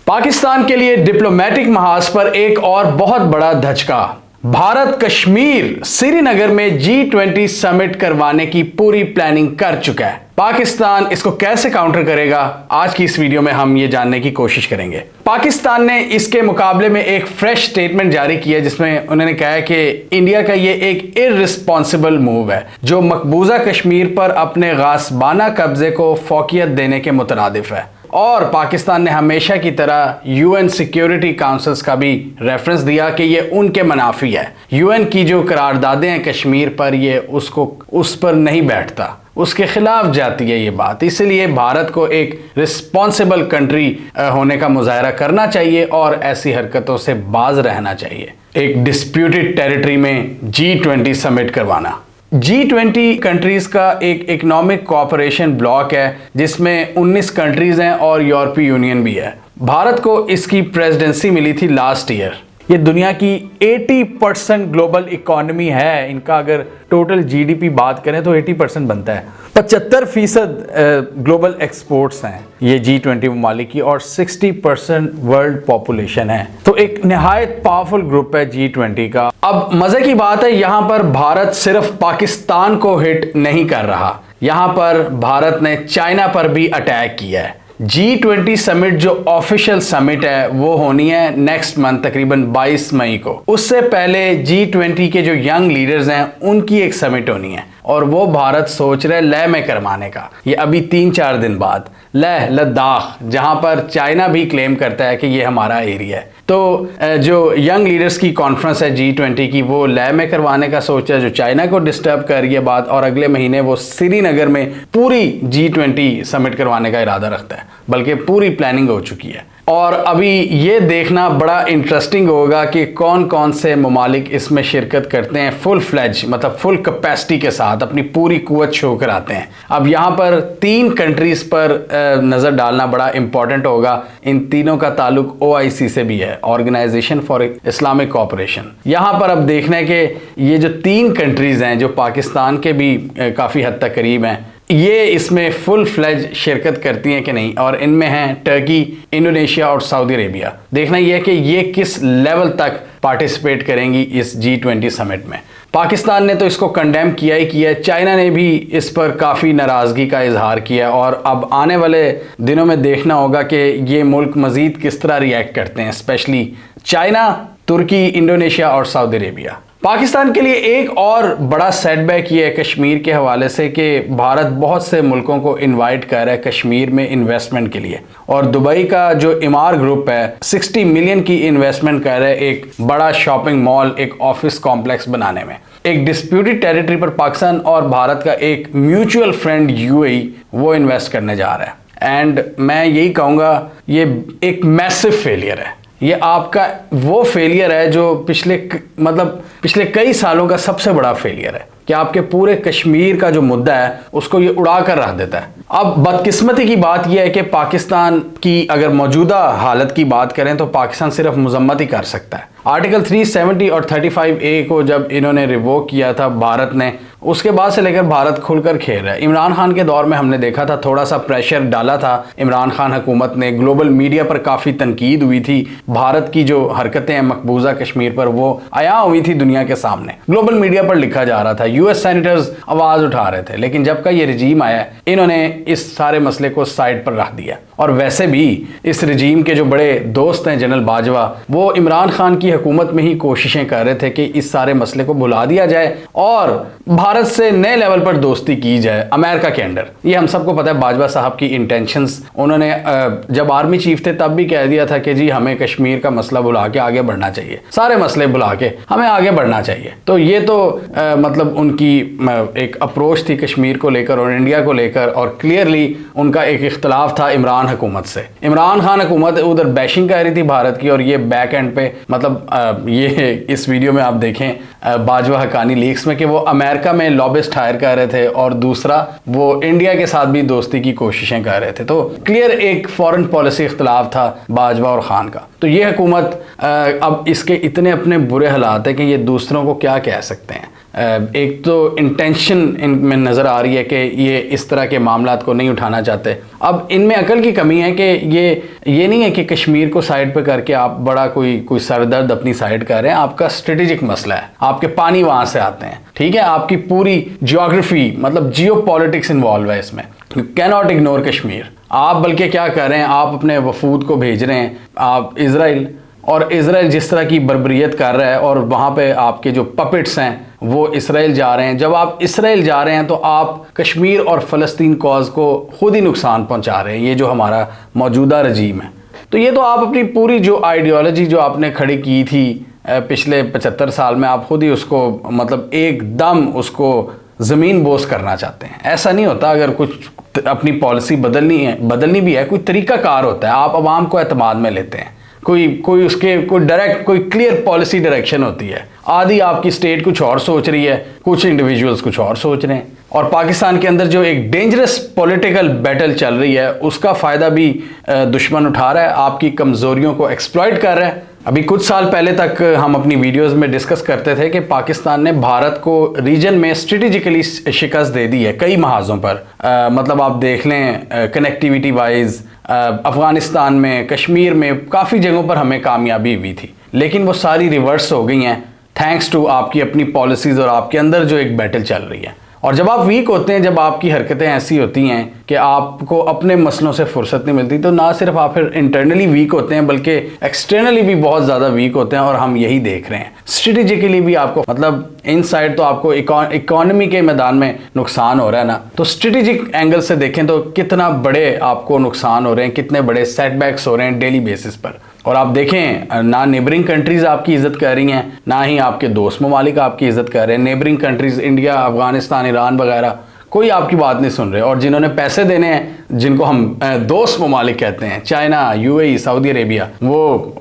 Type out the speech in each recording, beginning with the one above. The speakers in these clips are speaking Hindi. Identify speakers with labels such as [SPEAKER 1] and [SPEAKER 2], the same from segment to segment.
[SPEAKER 1] पाकिस्तान के लिए डिप्लोमेटिक महाज पर एक और बहुत बड़ा धचका। भारत कश्मीर श्रीनगर में G20 समिट करवाने की पूरी प्लानिंग कर चुका है। पाकिस्तान इसको कैसे काउंटर करेगा, आज की इस वीडियो में हम ये जानने की कोशिश करेंगे। पाकिस्तान ने इसके मुकाबले में एक फ्रेश स्टेटमेंट जारी किया जिसमें उन्होंने कहा है कि इंडिया का ये एक इररिस्पॉन्सिबल मूव है जो मकबूजा कश्मीर पर अपने गासबाना कब्जे को फौकियत देने के मुतरादिफ है। और पाकिस्तान ने हमेशा की तरह यूएन सिक्योरिटी काउंसिल्स का भी रेफरेंस दिया कि ये उनके मुनाफी है। यूएन की जो करारदादें हैं कश्मीर पर, ये उस पर नहीं बैठता, उसके खिलाफ जाती है ये बात। इसलिए भारत को एक रिस्पॉन्सिबल कंट्री होने का मुजाहरा करना चाहिए और ऐसी हरकतों से बाज रहना चाहिए। एक डिस्प्यूटेड टेरिटरी में G20 समिट करवाना। G20 कंट्रीज़ का एक इकोनॉमिक कोऑपरेशन ब्लॉक है जिसमें 19 कंट्रीज़ हैं और यूरोपीय यूनियन भी है। भारत को इसकी प्रेसिडेंसी मिली थी लास्ट ईयर। ये दुनिया की 80% ग्लोबल इकोनॉमी है। इनका अगर टोटल जीडीपी बात करें तो 80% बनता है। 75% ग्लोबल एक्सपोर्ट्स हैं ये G20 ममालिक की और 60% वर्ल्ड पॉपुलेशन है। तो एक निहायत पावरफुल ग्रुप है G20 का। अब मजे की बात है, यहाँ पर भारत सिर्फ पाकिस्तान को हिट नहीं कर रहा, यहाँ पर भारत ने चाइना पर भी अटैक किया है। G20 समिट जो ऑफिशियल समिट है वो होनी है नेक्स्ट मंथ तकरीबन 22 मई को। उससे पहले G20 के जो यंग लीडर्स हैं उनकी एक समिट होनी है और वो भारत सोच रहे लेह में करवाने का। ये अभी 3-4 दिन बाद लेह लद्दाख, जहां पर चाइना भी क्लेम करता है कि ये हमारा एरिया है। तो जो यंग लीडर्स की कॉन्फ्रेंस है G20 की वो लेह में करवाने का सोच है, जो चाइना को डिस्टर्ब कर रही है बात, और अगले महीने वो श्रीनगर में पूरी G20 समिट करवाने का इरादा रखता है, बल्कि पूरी प्लानिंग हो चुकी है। और अभी ये देखना बड़ा इंटरेस्टिंग होगा कि कौन कौन से ममालिक इसमें शिरकत करते हैं फुल फ्लेज, मतलब फुल कैपेसिटी के साथ अपनी पूरी कुव्वत शो कराते हैं। अब यहाँ पर 3 कंट्रीज़ पर नज़र डालना बड़ा इंपॉर्टेंट होगा। इन तीनों का ताल्लुक OIC से भी है, ऑर्गेनाइजेशन फॉर इस्लामिक कोऑपरेशन। यहाँ पर अब देखना है कि ये जो 3 कंट्रीज़ हैं जो पाकिस्तान के भी काफ़ी हद तक करीब हैं, ये इसमें फुल फ्लेज शिरकत करती हैं कि नहीं। और इनमें हैं टर्की, इंडोनेशिया और सऊदी अरेबिया। देखना यह है कि ये किस लेवल तक पार्टिसिपेट करेंगी इस G20 समिट में। पाकिस्तान ने तो इसको कंडेम किया ही किया है, चाइना ने भी इस पर काफ़ी नाराज़गी का इजहार किया और अब आने वाले दिनों में देखना होगा कि ये मुल्क मज़ीद किस तरह रिएक्ट करते हैं, स्पेशली चाइना, तुर्की, इंडोनेशिया और सऊदी अरेबिया। पाकिस्तान के लिए एक और बड़ा सेटबैक ये है कश्मीर के हवाले से कि भारत बहुत से मुल्कों को इनवाइट कर रहा है कश्मीर में इन्वेस्टमेंट के लिए। और दुबई का जो इमार ग्रुप है 60 मिलियन की इन्वेस्टमेंट कर रहा है एक बड़ा शॉपिंग मॉल, एक ऑफिस कॉम्प्लेक्स बनाने में। एक डिस्प्यूटेड टेरिटरी पर पाकिस्तान और भारत का एक म्यूचुअल फ्रेंड UAE वो इन्वेस्ट करने जा रहा है। एंड मैं यही कहूँगा ये एक मैसिव फेलियर है। ये आपका वो फेलियर है जो पिछले कई सालों का सबसे बड़ा फेलियर है कि आपके पूरे कश्मीर का जो मुद्दा है उसको ये उड़ा कर रख देता है। अब बदकिस्मती की बात यह है कि पाकिस्तान की अगर मौजूदा हालत की बात करें तो पाकिस्तान सिर्फ मजम्मत ही कर सकता है। आर्टिकल 370 और 35A को जब इन्होंने रिवोक किया था भारत ने, उसके बाद से लेकर भारत खुलकर खेल रहा है। इमरान खान के दौर में हमने देखा था थोड़ा सा प्रेशर डाला था इमरान खान हुकूमत ने, ग्लोबल मीडिया पर काफ़ी तनकीद हुई थी। भारत की जो हरकतें हैं मकबूजा कश्मीर पर वो आया हुई थी दुनिया के सामने, ग्लोबल मीडिया पर लिखा जा रहा था, US सेनेटर्स आवाज़ उठा रहे थे। लेकिन जब का ये रजीम आया इन्होंने इस सारे मसले को साइड पर रख दिया। और वैसे भी इस रजीम के जो बड़े दोस्त हैं जनरल बाजवा, वो इमरान खान की हुकूमत में ही कोशिशें कर रहे थे कि इस सारे मसले को भुला दिया जाए और भारत से नए लेवल पर दोस्ती की जाए अमेरिका के अंडर। ये हम सबको पता है बाजवा साहब की इंटेंशंस। उन्होंने जब आर्मी चीफ थे तब भी कह दिया था कि जी हमें कश्मीर का मसला भुला के आगे बढ़ना चाहिए, सारे मसले भुला के हमें आगे बढ़ना चाहिए। तो ये तो मतलब उनकी एक अप्रोच थी कश्मीर को लेकर और इंडिया को लेकर, और क्लियरली उनका एक इख्तलाफ था इमरान हुकूमत से। इमरान खान हुकूमत उधर बैशिंग कर रही थी भारत की और ये बैक एंड पे मतलब ये इस वीडियो में आप देखें बाजवा हकानी लीक्स में कि वो अमेरिका में लॉबिस्ट हायर कर रहे थे और दूसरा वो इंडिया के साथ भी दोस्ती की कोशिशें कर रहे थे। तो क्लियर एक फॉरेन पॉलिसी इख्तलाफ था बाजवा और खान का। तो ये हुकूमत अब इसके इतने अपने बुरे हालात है कि ये दूसरों को क्या कह सकते हैं। एक तो इंटेंशन इनमें नज़र आ रही है कि ये इस तरह के मामलात को नहीं उठाना चाहते। अब इनमें अकल की कमी है कि ये नहीं है कि कश्मीर को साइड पे करके आप बड़ा कोई सरदर्द अपनी साइड कर रहे हैं। आपका स्ट्रेटेजिक मसला है, आपके पानी वहाँ से आते हैं, ठीक है, आपकी पूरी जियोग्राफी मतलब जियो पॉलिटिक्स इन्वॉल्व है इसमें। You cannot ignore Kashmir. आप बल्कि क्या कर रहे हैं, आप अपने वफूद को भेज रहे हैं आप इज़राइल, और इज़राइल जिस तरह की बर्बरियत कर रहा है और वहाँ पे आपके जो पपेट्स हैं वो इसराइल जा रहे हैं। जब आप इसराइल जा रहे हैं तो आप कश्मीर और फ़लस्तीन कॉज को खुद ही नुकसान पहुँचा रहे हैं, ये जो हमारा मौजूदा रजीम है। तो ये तो आप अपनी पूरी जो आइडियोलॉजी जो आपने खड़ी की थी पिछले 75 साल में, आप खुद ही उसको मतलब एकदम उसको ज़मीन बोस करना चाहते हैं। ऐसा नहीं होता। अगर कुछ अपनी पॉलिसी बदलनी भी है, कोई तरीक़ाकार होता है। आप आवाम को एतमाद में लेते हैं, कोई उसके कोई क्लियर पॉलिसी डायरेक्शन होती है। आधी आपकी स्टेट कुछ और सोच रही है, कुछ इंडिविजुअल्स कुछ और सोच रहे हैं, और पाकिस्तान के अंदर जो एक डेंजरस पॉलिटिकल बैटल चल रही है उसका फ़ायदा भी दुश्मन उठा रहा है, आपकी कमज़ोरियों को एक्सप्लॉइट कर रहा है। अभी कुछ साल पहले तक हम अपनी वीडियोस में डिस्कस करते थे कि पाकिस्तान ने भारत को रीजन में स्ट्रेटेजिकली शिकस्त दे दी है कई महाजों पर। मतलब आप देख लें कनेक्टिविटी वाइज अफ़गानिस्तान में, कश्मीर में काफ़ी जगहों पर हमें कामयाबी हुई थी, लेकिन वो सारी रिवर्स हो गई हैं थैंक्स टू आपकी अपनी पॉलिसीज़ और आपके अंदर जो एक बैटल चल रही है। और जब आप वीक होते हैं, जब आपकी हरकतें ऐसी होती हैं कि आपको अपने मसलों से फुर्सत नहीं मिलती, तो ना सिर्फ आप फिर इंटरनली वीक होते हैं बल्कि एक्सटर्नली भी बहुत ज़्यादा वीक होते हैं। और हम यही देख रहे हैं। स्ट्रेटेजिकली भी आपको मतलब इनसाइड तो आपको इकोनॉमी के मैदान में नुकसान हो रहा है ना, तो स्ट्रेटेजिक एंगल से देखें तो कितना बड़े आपको नुकसान हो रहे हैं, कितने बड़े सेटबैक्स हो रहे हैं डेली बेसिस पर। और आप देखें ना नेबरिंग कंट्रीज़ आपकी इज़्ज़त कर रही हैं, ना ही आपके दोस्त ममालिक आपकी इज़्ज़त कर रहे हैं। Neighbouring countries India, Afghanistan, Iran वगैरह कोई आपकी बात नहीं सुन रहे। और जिन्होंने पैसे देने हैं, जिनको हम दोस्त ममालिक कहते हैं, चाइना, यूएई, सऊदी अरेबिया, वो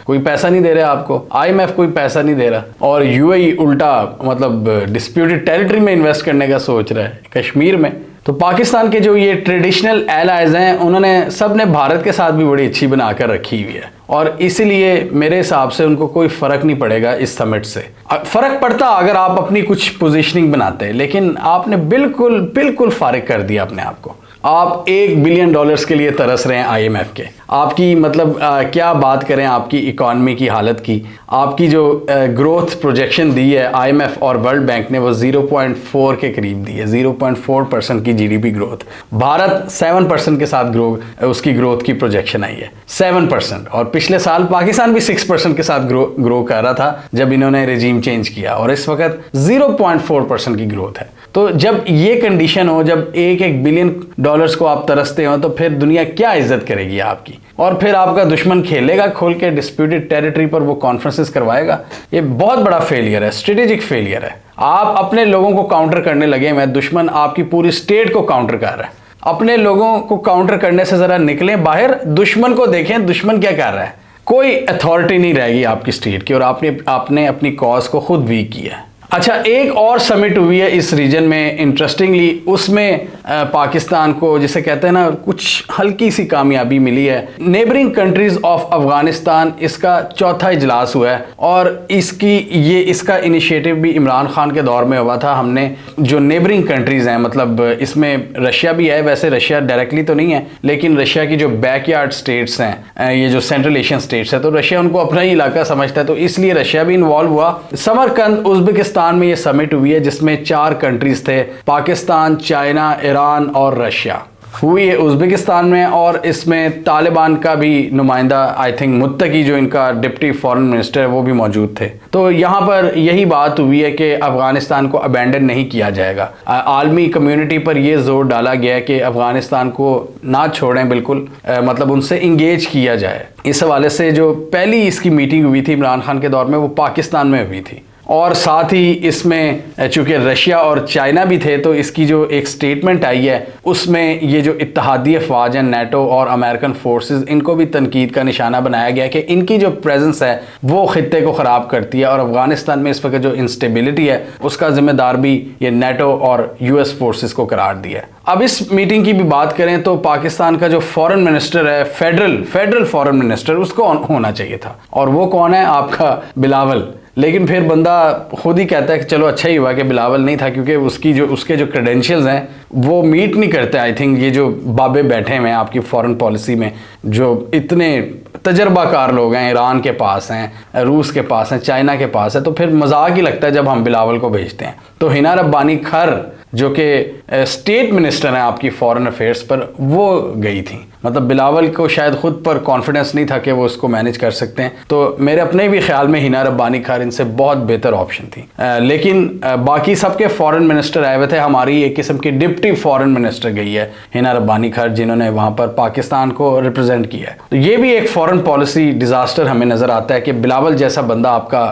[SPEAKER 1] कोई पैसा नहीं दे रहा आपको। IMF कोई पैसा नहीं दे रहा, और यूएई उल्टा मतलब डिस्प्यूटेड टेरिटरी में इन्वेस्ट करने का सोच रहा है, कश्मीर में। तो पाकिस्तान के जो ये ट्रेडिशनल एलाइज हैं, उन्होंने सब ने भारत के साथ भी बड़ी अच्छी बनाकर रखी हुई है, और इसीलिए मेरे हिसाब से उनको कोई फ़र्क नहीं पड़ेगा इस समिट से। फ़र्क पड़ता अगर आप अपनी कुछ पोजीशनिंग बनाते, लेकिन आपने बिल्कुल फारिग कर दिया अपने आप को। आप $1 बिलियन के लिए तरस रहे हैं IMF के। आपकी मतलब क्या बात करें आपकी इकॉनमी की हालत की। आपकी जो ग्रोथ प्रोजेक्शन दी है IMF और वर्ल्ड बैंक ने, वो 0.4 के करीब दी है, 0.4% की GDP ग्रोथ। भारत 7% के साथ उसकी ग्रोथ की प्रोजेक्शन आई है, 7%। और पिछले साल पाकिस्तान भी 6% के साथ ग्रो कर रहा था जब इन्होंने रेजीम चेंज किया, और इस वक्त 0.4% की ग्रोथ है। तो जब ये कंडीशन हो, जब $1 बिलियन को आप तरसते हो, तो फिर दुनिया क्या इज्जत करेगी आपकी। और फिर आपका दुश्मन खेलेगा खोल के डिस्प्यूटेड टेरिटरी पर, वो कॉन्फ्रेंसेस करवाएगा। ये बहुत बड़ा फेलियर है, स्ट्रेटेजिक फेलियर है। आप अपने लोगों को काउंटर करने लगे हैं, दुश्मन आपकी पूरी स्टेट को काउंटर कर रहा है। अपने लोगों को काउंटर करने से जरा निकलें बाहर, दुश्मन को देखें दुश्मन क्या कर रहा है। कोई अथॉरिटी नहीं रहेगी आपकी स्टेट की, और आपने अपनी कॉज को खुद वीक किया है। अच्छा, एक और समिट हुई है इस रीजन में इंटरेस्टिंगली, उसमें पाकिस्तान को जिसे कहते हैं ना कुछ हल्की सी कामयाबी मिली है। नेबरिंग कंट्रीज ऑफ अफगानिस्तान, इसका चौथा इजलास हुआ है, और इसका इनिशिएटिव भी इमरान खान के दौर में हुआ था। हमने जो नेबरिंग कंट्रीज हैं, मतलब इसमें रशिया भी है, वैसे रशिया डायरेक्टली तो नहीं है, लेकिन रशिया की जो बैकयार्ड स्टेट्स हैं, ये जो सेंट्रल एशियन स्टेट्स है, तो रशिया उनको अपना ही इलाका समझता है, तो इसलिए रशिया भी इन्वॉल्व हुआ। समरकंद उज्बेकिस्तान में ये समिट हुई है, जिसमें 4 कंट्रीज थे, पाकिस्तान, चाइना, ईरान और रशिया। हुई है उज्बेकिस्तान में, और इसमें तालिबान का भी नुमाइंदा, आई थिंक मुत्तकी जो इनका डिप्टी फॉरेन मिनिस्टर है, वो भी मौजूद थे। तो यहाँ पर यही बात हुई है कि अफगानिस्तान को अबैंडन नहीं किया जाएगा। आलमी कम्युनिटी पर यह जोर डाला गया है कि अफगानिस्तान को ना छोड़ें बिल्कुल, मतलब उनसे इंगेज किया जाए। इस हवाले से जो पहली इसकी मीटिंग हुई थी इमरान खान के दौर में, वो पाकिस्तान में हुई थी। और साथ ही इसमें चूँकि रशिया और चाइना भी थे, तो इसकी जो एक स्टेटमेंट आई है उसमें ये जो इत्तेहादी अफवाज हैं, नेटो और अमेरिकन फोर्सेस, इनको भी तनकीद का निशाना बनाया गया कि इनकी जो प्रेजेंस है वो ख़ित्ते को ख़राब करती है, और अफगानिस्तान में इस वक्त जो इंस्टेबिलिटी है उसका ज़िम्मेदार भी ये नेटो और US फोर्सेस को करार दिया है। अब इस मीटिंग की भी बात करें तो पाकिस्तान का जो फॉरेन मिनिस्टर है, फेडरल फॉरेन मिनिस्टर, उसको होना चाहिए था, और वो कौन है? आपका बिलावल। लेकिन फिर बंदा खुद ही कहता है कि चलो अच्छा ही हुआ कि बिलावल नहीं था, क्योंकि उसके जो क्रेडेंशियल्स हैं वो मीट नहीं करते। आई थिंक ये जो बाबे बैठे हुए हैं आपकी फॉरेन पॉलिसी में, जो इतने तजर्बाकार लोग हैं, ईरान के पास हैं, रूस के पास हैं, चाइना के पास है, तो फिर मजाक ही लगता है जब हम बिलावल को भेजते हैं। तो हिना रब्बानी खर जो कि स्टेट मिनिस्टर हैं आपकी फॉरेन अफेयर्स पर, वो गई थी। मतलब बिलावल को शायद खुद पर कॉन्फिडेंस नहीं था कि वो इसको मैनेज कर सकते हैं। तो मेरे अपने भी ख्याल में हिना रब्बानी खर इनसे बहुत बेहतर ऑप्शन थी। लेकिन बाकी सबके फॉरेन मिनिस्टर आए हुए थे, हमारी एक किस्म की डिप्टी फॉरेन मिनिस्टर गई है हिना रब्बानी खर, जिन्होंने वहाँ पर पाकिस्तान को रिप्रेजेंट किया है। तो ये भी एक फॉरेन पॉलिसी डिज़ास्टर हमें नज़र आता है कि बिलावल जैसा बंदा आपका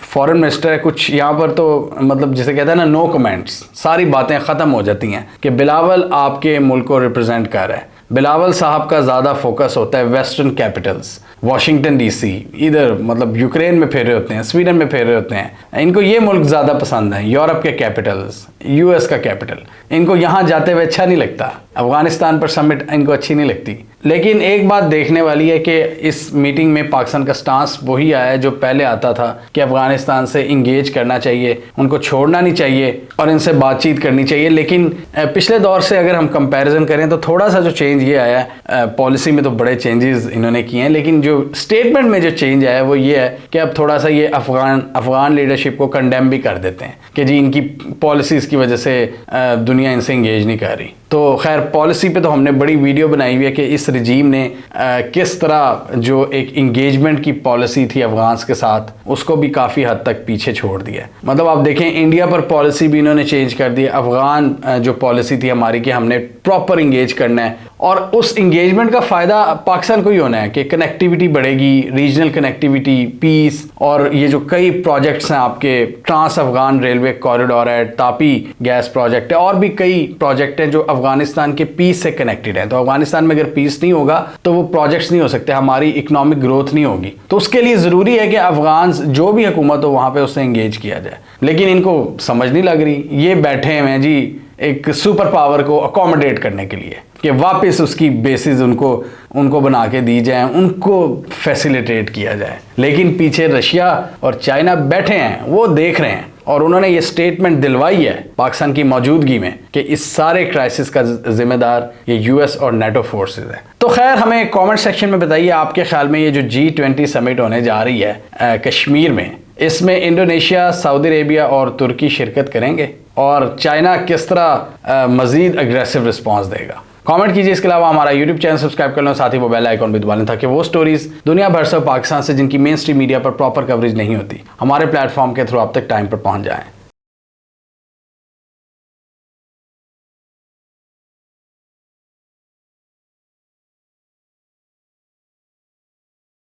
[SPEAKER 1] फॉरेन मिनिस्टर है। कुछ यहाँ पर तो मतलब जिसे कहते हैं ना, नो कमेंट्स, सारी बातें ख़त्म हो जाती हैं कि बिलावल आपके मुल्क को रिप्रेजेंट कर रहा है। बिलावल साहब का ज़्यादा फोकस होता है वेस्टर्न कैपिटल्स, वाशिंगटन डीसी, इधर मतलब यूक्रेन में फेरे होते हैं, स्वीडन में फेरे होते हैं। इनको ये मुल्क ज़्यादा पसंद है, यूरोप के कैपिटल्स, यूएस का कैपिटल, इनको यहाँ जाते हुए अच्छा नहीं लगता। अफगानिस्तान पर समिट इनको अच्छी नहीं लगती। लेकिन एक बात देखने वाली है कि इस मीटिंग में पाकिस्तान का स्टांस वही आया है जो पहले आता था कि अफगानिस्तान से इंगेज करना चाहिए, उनको छोड़ना नहीं चाहिए और इनसे बातचीत करनी चाहिए। लेकिन पिछले दौर से अगर हम कंपैरिजन करें तो थोड़ा सा जो चेंज ये आया है, पॉलिसी में तो बड़े चेंजेस इन्होंने किए हैं, लेकिन जो स्टेटमेंट में जो चेंज आया है वो ये है कि अब थोड़ा सा ये अफगान लीडरशिप को कंडेम भी कर देते हैं कि जी इनकी पॉलिसीज़ की वजह से दुनिया इनसे इंगेज नहीं कर रही। तो खैर पॉलिसी पे तो हमने बड़ी वीडियो बनाई हुई है कि इस रिजीम ने किस तरह जो एक इंगेजमेंट की पॉलिसी थी अफगान्स के साथ, उसको भी काफ़ी हद तक पीछे छोड़ दिया। मतलब आप देखें इंडिया पर पॉलिसी भी इन्होंने चेंज कर दी। अफगान जो पॉलिसी थी हमारी कि हमने प्रॉपर इंगेज करना है, और उस इंगेजमेंट का फ़ायदा पाकिस्तान को ही होना है कि कनेक्टिविटी बढ़ेगी, रीजनल कनेक्टिविटी, पीस, और ये जो कई प्रोजेक्ट्स हैं आपके, ट्रांस अफगान रेलवे कॉरिडोर है, तापी गैस प्रोजेक्ट है, और भी कई प्रोजेक्ट हैं जो अफगानिस्तान के पीस से कनेक्टेड है। तो अफगानिस्तान में अगर पीस नहीं होगा तो वो प्रोजेक्ट्स नहीं हो सकते, हमारी इकोनॉमिक ग्रोथ नहीं होगी। तो उसके लिए ज़रूरी है कि अफगान जो भी हुकूमत हो वहाँ पर उससे इंगेज किया जाए। लेकिन इनको समझ नहीं लग रही, ये बैठे हुए हैं जी एक सुपर पावर को अकोमोडेट करने के लिए कि वापस उसकी बेसिस उनको बना के दी जाए, उनको फैसिलिटेट किया जाए। लेकिन पीछे रशिया और चाइना बैठे हैं, वो देख रहे हैं, और उन्होंने ये स्टेटमेंट दिलवाई है पाकिस्तान की मौजूदगी में कि इस सारे क्राइसिस का जिम्मेदार ये यूएस और नेटो फोर्सेस है। तो खैर हमें कमेंट सेक्शन में बताइए आपके ख्याल में ये जो G20 समिट होने जा रही है कश्मीर में, इसमें इंडोनेशिया, सऊदी अरेबिया और तुर्की शिरकत करेंगे, और चाइना किस तरह मज़ीद अग्रेसिव रिस्पॉन्स देगा? कमेंट कीजिए। इसके अलावा हमारा यूट्यूब चैनल सब्सक्राइब कर लो, साथ ही वो बेल आइकॉन भी दबा लें ताकि वो स्टोरीज दुनिया भर से पाकिस्तान से जिनकी मेन स्ट्रीम मीडिया पर प्रॉपर कवरेज नहीं होती, हमारे प्लेटफॉर्म के थ्रू आप तक टाइम पर पहुंच जाएं।